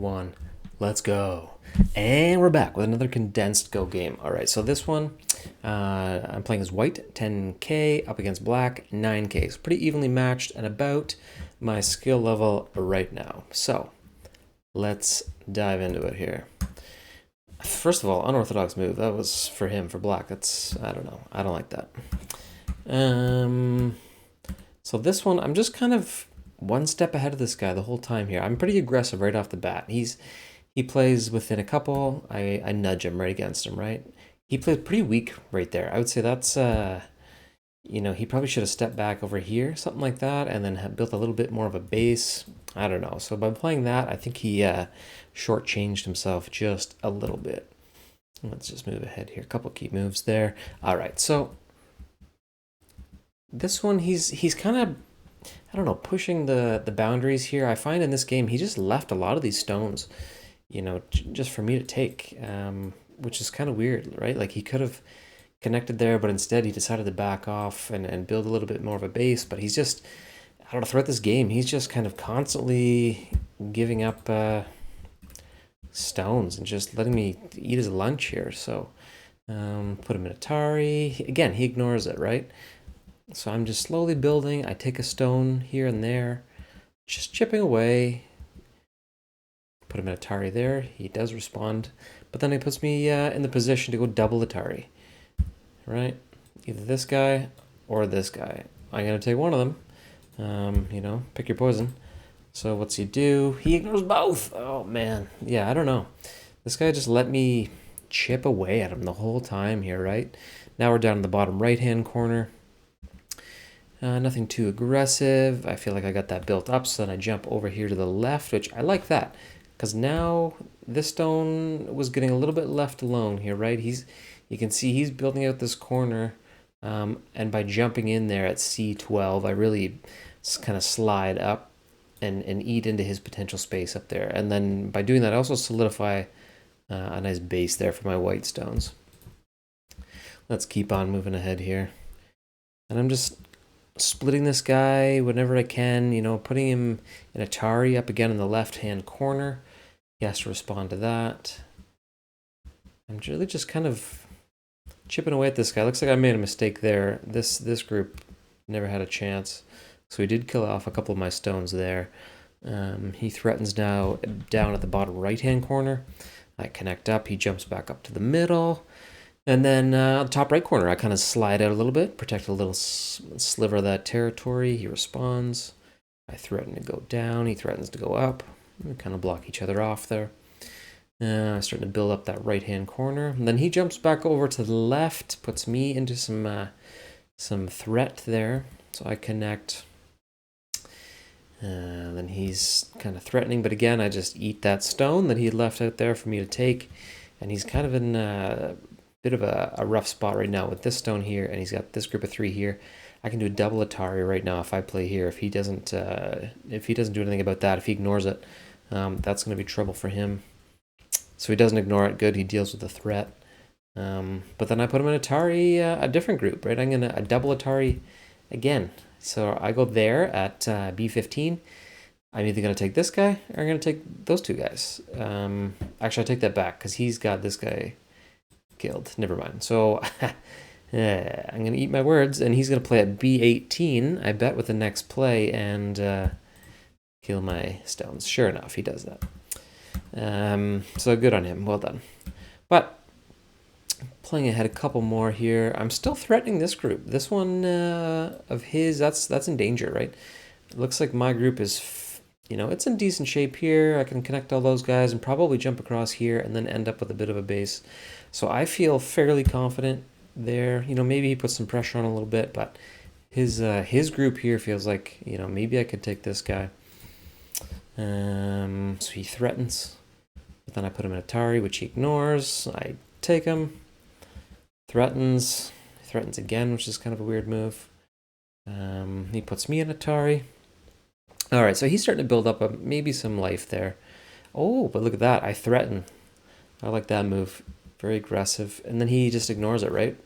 1. Let's go. And we're back with another condensed Go game. All right, so this one, I'm playing as white, 10k, up against black, 9k. It's pretty evenly matched and about my skill level right now. So let's dive into it here. First of all, unorthodox move. That was for him, for black. That's, I don't know. I don't like that. So this one, I'm just kind of one step ahead of this guy the whole time here. I'm pretty aggressive right off the bat. He plays within a couple. I nudge him right against him, right? He plays pretty weak right there. I would say that's, he probably should have stepped back over here, something like that, and then have built a little bit more of a base. I don't know. So by playing that, I think he shortchanged himself just a little bit. Let's just move ahead here. A couple key moves there. All right, so this one, he's kind of, I don't know, pushing the boundaries here. I find in this game, he just left a lot of these stones, just for me to take, which is kind of weird, right? Like he could have connected there, but instead he decided to back off and build a little bit more of a base. But he's just, I don't know, throughout this game, he's just kind of constantly giving up stones and just letting me eat his lunch here. So put him in Atari. Again, he ignores it, right? So I'm just slowly building. I take a stone here and there, just chipping away. Put him in Atari there. He does respond. But then he puts me in the position to go double Atari. Right? Either this guy or this guy. I'm going to take one of them. Pick your poison. So what's he do? He ignores both. Oh, man. Yeah, I don't know. This guy just let me chip away at him the whole time here, right? Now we're down in the bottom right-hand corner. Nothing too aggressive. I feel like I got that built up, so then I jump over here to the left, which I like that. Because now this stone was getting a little bit left alone here, right? You can see he's building out this corner, and by jumping in there at C12, I really kind of slide up and eat into his potential space up there. And then by doing that, I also solidify a nice base there for my white stones. Let's keep on moving ahead here. And I'm just splitting this guy whenever I can, putting him in Atari up again in the left-hand corner. He has to respond to that. I'm really just kind of chipping away at this guy. Looks like I made a mistake there. This group never had a chance. So he did kill off a couple of my stones there. He threatens now down at the bottom right-hand corner. I connect up. He jumps back up to the middle. And then the top right corner, I kind of slide out a little bit, protect a little sliver of that territory. He responds. I threaten to go down. He threatens to go up. We kind of block each other off there. Starting to build up that right-hand corner. And then he jumps back over to the left, puts me into some threat there. So I connect. Then he's kind of threatening, but again, I just eat that stone that he had left out there for me to take. And he's kind of in a bit of a rough spot right now with this stone here, and he's got this group of 3 here. I can do a double Atari right now if I play here. If he doesn't do anything about that, if he ignores it, that's going to be trouble for him. So he doesn't ignore it. Good, he deals with the threat. But then I put him in Atari, a different group, right? I'm going to double Atari again. So I go there at B15. I'm either going to take this guy or I'm going to take those 2 guys. Actually, I take that back because he's got this guy killed. Never mind. So I'm going to eat my words, and he's going to play at B18, I bet, with the next play, and kill my stones. Sure enough, he does that. So good on him. Well done. But playing ahead a couple more here. I'm still threatening this group. This one of his, that's in danger, right? It looks like my group is, it's in decent shape here. I can connect all those guys and probably jump across here and then end up with a bit of a base. So I feel fairly confident there. Maybe he puts some pressure on a little bit, but his group here feels like, maybe I could take this guy. So he threatens, but then I put him in Atari, which he ignores. I take him. Threatens again, which is kind of a weird move. He puts me in Atari. All right, so he's starting to build up maybe some life there. Oh, but look at that. I threaten. I like that move. Very aggressive. And then he just ignores it, right?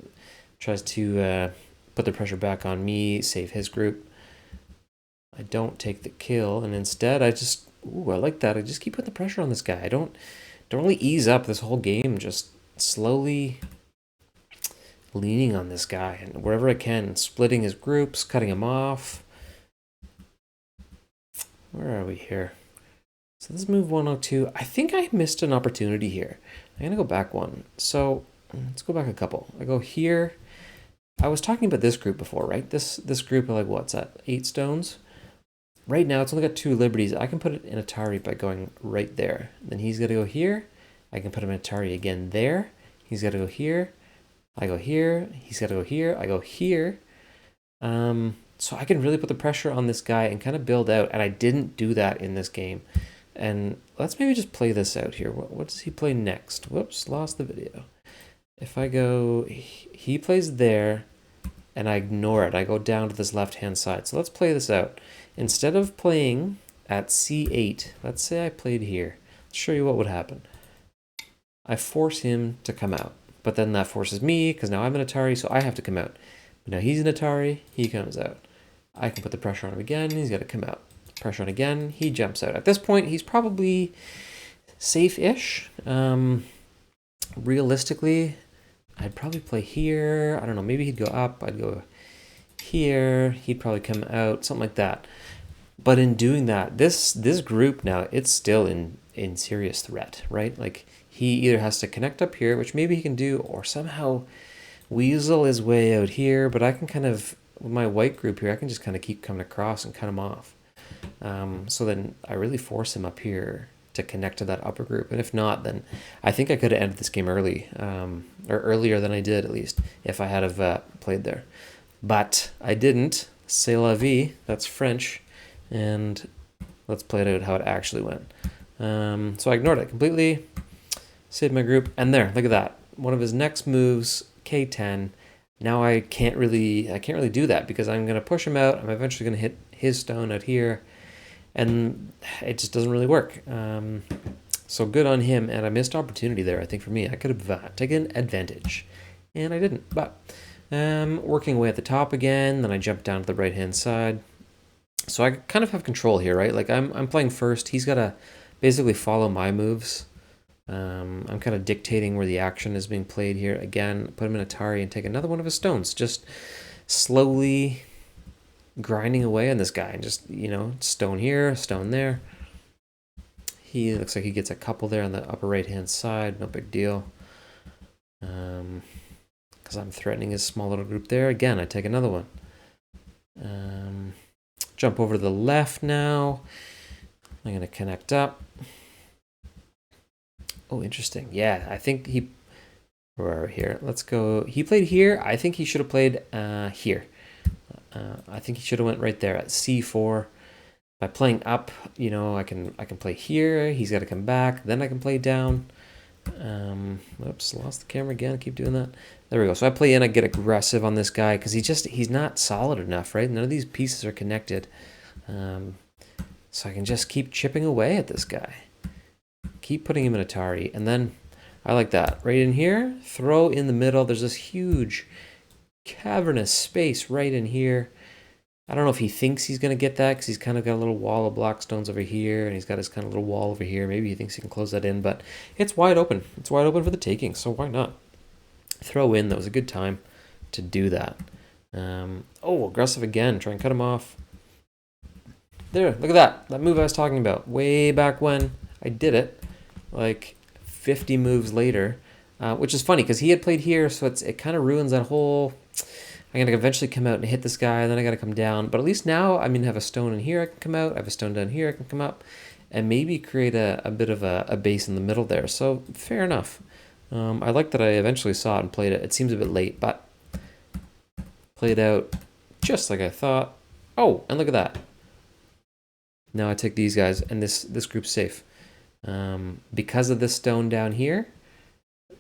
Tries to put the pressure back on me, save his group. I don't take the kill, and instead I just Ooh, I like that. I just keep putting the pressure on this guy. I don't really ease up this whole game. Just slowly leaning on this guy and wherever I can, splitting his groups, cutting him off. Where are we here? So this is move 102. I think I missed an opportunity here. I'm gonna go back one. So let's go back a couple. I go here. I was talking about this group before, right? This group of like what's that? 8 stones. Right now it's only got 2 liberties. I can put it in Atari by going right there. Then he's gonna go here. I can put him in Atari again there. He's gotta go here. I go here. He's gotta go here. I go here. So I can really put the pressure on this guy and kind of build out. And I didn't do that in this game. And let's maybe just play this out here. What does he play next? Whoops, lost the video. If I go, he plays there, and I ignore it. I go down to this left-hand side. So let's play this out. Instead of playing at C8, let's say I played here. Let's show you what would happen. I force him to come out. But then that forces me, because now I'm an Atari, so I have to come out. But now he's an Atari, he comes out. I can put the pressure on him again, he's got to come out. Pressure on again, he jumps out. At this point, he's probably safe-ish. Realistically, I'd probably play here. I don't know, maybe he'd go up, I'd go here, he'd probably come out, something like that. But in doing that, this group now, it's still in serious threat, right? Like, he either has to connect up here, which maybe he can do, or somehow weasel his way out here. But I can kind of, with my white group here, I can just kind of keep coming across and cut him off. So then I really force him up here to connect to that upper group. And if not, then I think I could have ended this game early, or earlier than I did at least, if I had have played there. But I didn't. C'est la vie, that's French. And let's play it out how it actually went. So I ignored it completely, saved my group, and there, look at that. One of his next moves, K10. Now I can't really do that because I'm gonna push him out. I'm eventually gonna hit his stone out here, and it just doesn't really work. So good on him, and I missed opportunity there. I think for me, I could have taken advantage, and I didn't. But working away at the top again, then I jump down to the right hand side. So I kind of have control here, right? Like I'm playing first. He's got to basically follow my moves. I'm kind of dictating where the action is being played here. Again, put him in Atari and take another one of his stones. Just slowly grinding away on this guy. And just, stone here, stone there. He looks like he gets a couple there on the upper right-hand side. No big deal. Because I'm threatening his small little group there. Again, I take another one. Jump over to the left now. I'm going to connect up. Oh, interesting. Yeah, I think he... Where are we here? Let's go. He played here. I think he should have played here. I think he should have went right there at C4. By playing up, I can play here. He's got to come back. Then I can play down. Whoops, lost the camera again. I keep doing that. There we go. So I play in. I get aggressive on this guy because he's not solid enough, right? None of these pieces are connected. So I can just keep chipping away at this guy. Keep putting him in Atari. And then I like that. Right in here, throw in the middle. There's this huge cavernous space right in here. I don't know if he thinks he's going to get that because he's kind of got a little wall of black stones over here and he's got his kind of little wall over here. Maybe he thinks he can close that in, but it's wide open. It's wide open for the taking, so why not? Throw in. That was a good time to do that. Aggressive again. Try and cut him off. There, look at that. That move I was talking about way back when I did it. Like 50 moves later, which is funny because he had played here, so it kind of ruins that whole... I'm going to eventually come out and hit this guy, and then I got to come down. But at least now I have a stone in here I can come out, I have a stone down here I can come up, and maybe create a bit of a base in the middle there. So fair enough. I like that I eventually saw it and played it. It seems a bit late, but played out just like I thought. Oh, and look at that. Now I take these guys, and this group's safe. Because of this stone down here,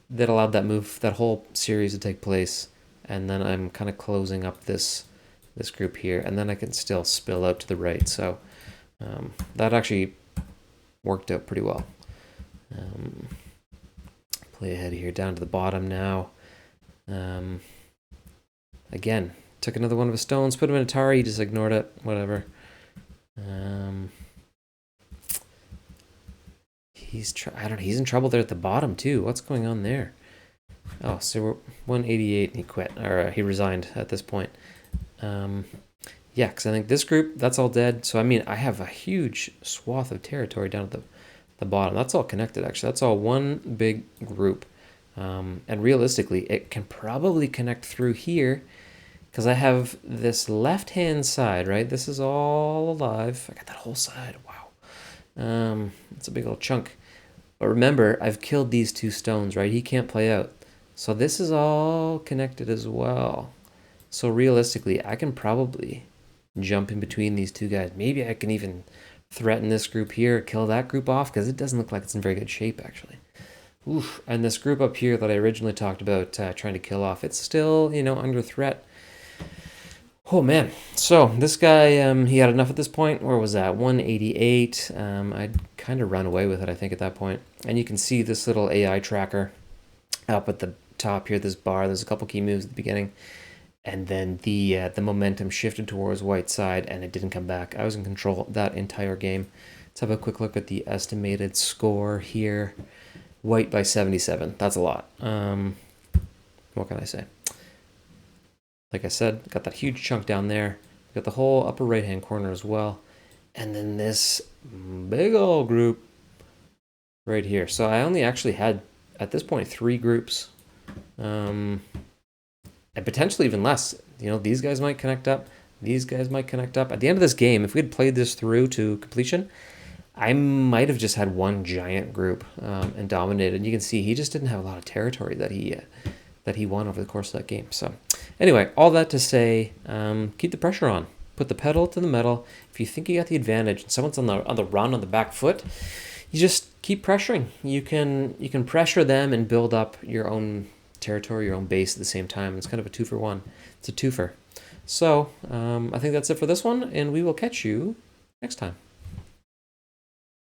that allowed that whole series to take place. And then I'm kind of closing up this group here, and then I can still spill out to the right. So that actually worked out pretty well. Play ahead here, down to the bottom now. Again, took another one of his stones, put him in Atari, he just ignored it, whatever. I don't know, he's in trouble there at the bottom too. What's going on there? Oh, so we're 188 and he quit, or he resigned at this point. Yeah, because I think this group, that's all dead. So, I mean, I have a huge swath of territory down at the bottom. That's all connected, actually. That's all one big group. And realistically, it can probably connect through here because I have this left-hand side, right? This is all alive. I got that whole side. Wow. It's a big old chunk. But remember, I've killed these two stones, right? He can't play out. So this is all connected as well. So realistically, I can probably jump in between these two guys. Maybe I can even threaten this group here, kill that group off, because it doesn't look like it's in very good shape, actually. Oof. And this group up here that I originally talked about trying to kill off, it's still, under threat. Oh, man. So this guy, he had enough at this point. Where was that? 188. I'd kind of run away with it, I think, at that point. And you can see this little AI tracker up at the top here, this bar. There's a couple key moves at the beginning. And then the momentum shifted towards white side, and it didn't come back. I was in control that entire game. Let's have a quick look at the estimated score here. White by 77. That's a lot. What can I say? Like I said, got that huge chunk down there. Got the whole upper right-hand corner as well. And then this big old group right here. So I only actually had, at this point, 3 groups. And potentially even less. These guys might connect up. These guys might connect up. At the end of this game, if we had played this through to completion, I might have just had one giant group and dominated. You can see he just didn't have a lot of territory that he won over the course of that game. So anyway, all that to say, keep the pressure on. Put the pedal to the metal. If you think you got the advantage and someone's on the run on the back foot, you just keep pressuring. You can pressure them and build up your own territory, your own base at the same time. It's kind of a 2-for-1. It's a twofer. So I think that's it for this one, and we will catch you next time.